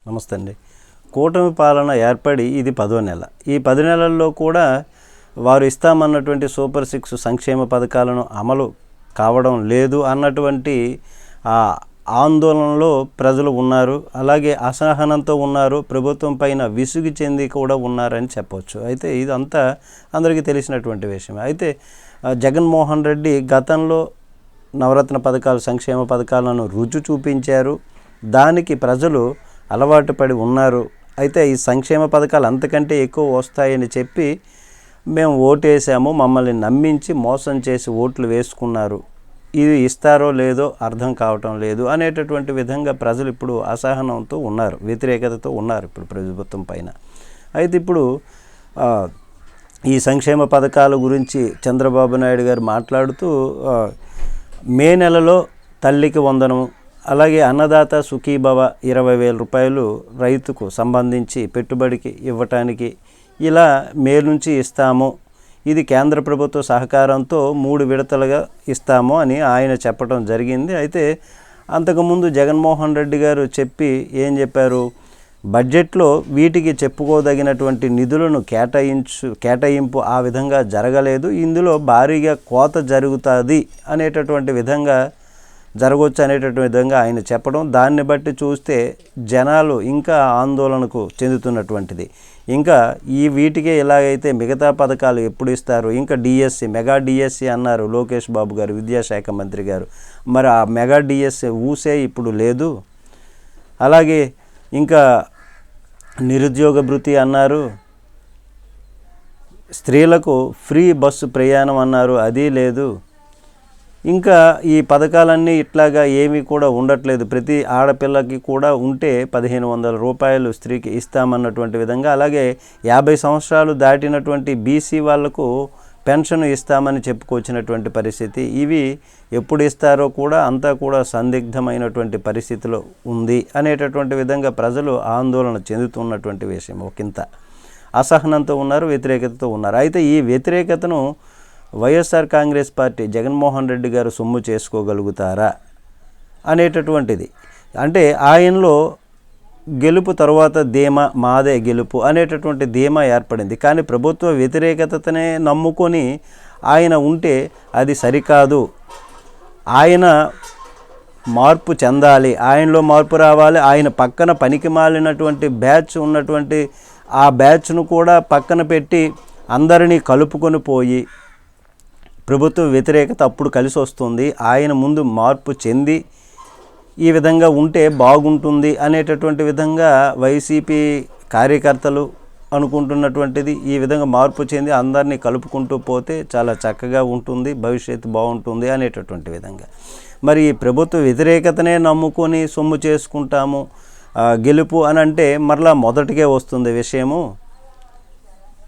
నమస్తే అండి. కూటమి పాలన ఏర్పడి ఇది 10వ నెల. ఈ 10 నెలల్లో కూడా వారు ఇస్తామన్నటువంటి సూపర్ 6 సంక్షేమ పథకాలను అమలు కావడం లేదు అన్నటువంటి ఆందోళనలో ప్రజలు ఉన్నారు. అలాగే అసహనంతో ఉన్నారు. ప్రభుత్వం పైన విసుగు చెంది కూడా ఉన్నారని చెప్పవచ్చు. అయితే ఇదంతా అందరికీ తెలిసినటువంటి విషయం. అయితే జగన్మోహన్ రెడ్డి గతంలో నవరత్న పథకాలు, సంక్షేమ పథకాలను రుచి చూపించారు. దానికి ప్రజలు అలవాటు పడి ఉన్నారు. అయితే ఈ సంక్షేమ పథకాలు అంతకంటే ఎక్కువ వస్తాయని చెప్పి మేము ఓటేసాము, మమ్మల్ని నమ్మించి మోసం చేసి ఓట్లు వేసుకున్నారు, ఇది ఇస్తారో లేదో అర్థం కావటం లేదు అనేటటువంటి విధంగా ప్రజలు ఇప్పుడు అసహనంతో ఉన్నారు, వ్యతిరేకతతో ఉన్నారు ఇప్పుడు ప్రభుత్వం పైన. అయితే ఇప్పుడు ఈ సంక్షేమ పథకాల గురించి చంద్రబాబు నాయుడు గారు మాట్లాడుతూ మే నెలలో తల్లికి వందనం, అలాగే అన్నదాత సుఖీభవ 20,000 రూపాయలు రైతుకు సంబంధించి పెట్టుబడికి ఇవ్వటానికి ఇలా మే నుంచి ఇస్తాము, ఇది కేంద్ర ప్రభుత్వ సహకారంతో 3 విడతలుగా ఇస్తాము అని ఆయన చెప్పడం జరిగింది. అయితే అంతకుముందు జగన్మోహన్ రెడ్డి గారు ఏం చెప్పారు, బడ్జెట్లో వీటికి చెప్పుకోదగినటువంటి నిధులను కేటాయింపు ఆ విధంగా జరగలేదు, ఇందులో భారీగా కోత జరుగుతుంది అనేటటువంటి విధంగా జరగవచ్చు అనేటటువంటి విధంగా ఆయన చెప్పడం, దాన్ని బట్టి చూస్తే జనాలు ఇంకా ఆందోళనకు చెందుతున్నటువంటిది. ఇంకా వీటికే ఇలాగైతే మిగతా పథకాలు ఎప్పుడు ఇస్తారు, ఇంకా డిఎస్సి, మెగా డిఎస్సి అన్నారు లోకేష్ బాబు గారు, విద్యాశాఖ మంత్రి గారు, మరి ఆ మెగా డిఎస్సి ఊసే ఇప్పుడు లేదు. అలాగే ఇంకా నిరుద్యోగ భృతి అన్నారు, స్త్రీలకు ఫ్రీ బస్సు ప్రయాణం అన్నారు, అది లేదు. ఇంకా ఈ పథకాలన్నీ ఇట్లాగా ఏమీ కూడా ఉండట్లేదు. ప్రతి ఆడపిల్లకి కూడా ఉంటే 1,500 రూపాయలు స్త్రీకి ఇస్తామన్నటువంటి విధంగా, అలాగే 50 సంవత్సరాలు దాటినటువంటి బీసీ వాళ్లకు పెన్షన్ ఇస్తామని చెప్పుకొచ్చినటువంటి పరిస్థితి. ఇవి ఎప్పుడు ఇస్తారో కూడా అంతా కూడా సందిగ్ధమైనటువంటి పరిస్థితిలో ఉంది అనేటటువంటి విధంగా ప్రజలు ఆందోళన చెందుతున్నటువంటి విషయం. ఒకంత అసహనంతో ఉన్నారు, వ్యతిరేకతతో ఉన్నారు. అయితే ఈ వ్యతిరేకతను వైఎస్ఆర్ కాంగ్రెస్ పార్టీ జగన్మోహన్ రెడ్డి గారు సొమ్ము చేసుకోగలుగుతారా అనేటటువంటిది, అంటే ఆయనలో గెలుపు తర్వాత ధీమా, మాదే గెలుపు అనేటటువంటి ధీమా ఏర్పడింది. కానీ ప్రభుత్వ వ్యతిరేకతనే నమ్ముకొని ఆయన ఉంటే అది సరికాదు. ఆయన మార్పు చెందాలి, ఆయనలో మార్పు రావాలి. ఆయన పక్కన పనికి మాలినటువంటి బ్యాచ్ ఉన్నటువంటి ఆ బ్యాచ్ను కూడా పక్కన పెట్టి అందరినీ కలుపుకొని పోయి ప్రభుత్వ వ్యతిరేకత అప్పుడు కలిసి వస్తుంది. ఆయన ముందు మార్పు చెంది ఈ విధంగా ఉంటే బాగుంటుంది అనేటటువంటి విధంగా వైసీపీ కార్యకర్తలు అనుకుంటున్నటువంటిది. ఈ విధంగా మార్పు చెంది అందరినీ కలుపుకుంటూ పోతే చాలా చక్కగా ఉంటుంది, భవిష్యత్తు బాగుంటుంది అనేటటువంటి విధంగా. మరి ప్రభుత్వ వ్యతిరేకతనే నమ్ముకొని సొమ్ము చేసుకుంటాము గెలుపు అని అంటే మరలా మొదటికే వస్తుంది విషయము.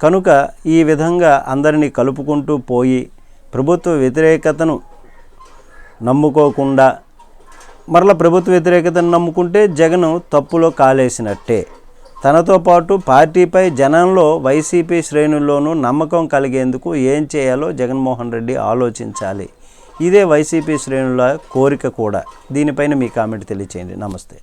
కనుక ఈ విధంగా అందరినీ కలుపుకుంటూ పోయి ప్రభుత్వ వ్యతిరేకతను నమ్ముకోకుండా మరలా ప్రభుత్వ వ్యతిరేకతను నమ్ముకుంటే జగన్ తప్పులో కాలేసినట్టే. తనతో పాటు పార్టీపై జనంలో వైసీపీ శ్రేణుల్లోనూ నమ్మకం కలిగేందుకు ఏం చేయాలో జగన్మోహన్ రెడ్డి ఆలోచించాలి. ఇదే వైసీపీ శ్రేణుల కోరిక కూడా. దీనిపైన మీ కామెంట్ తెలియచేయండి. నమస్తే.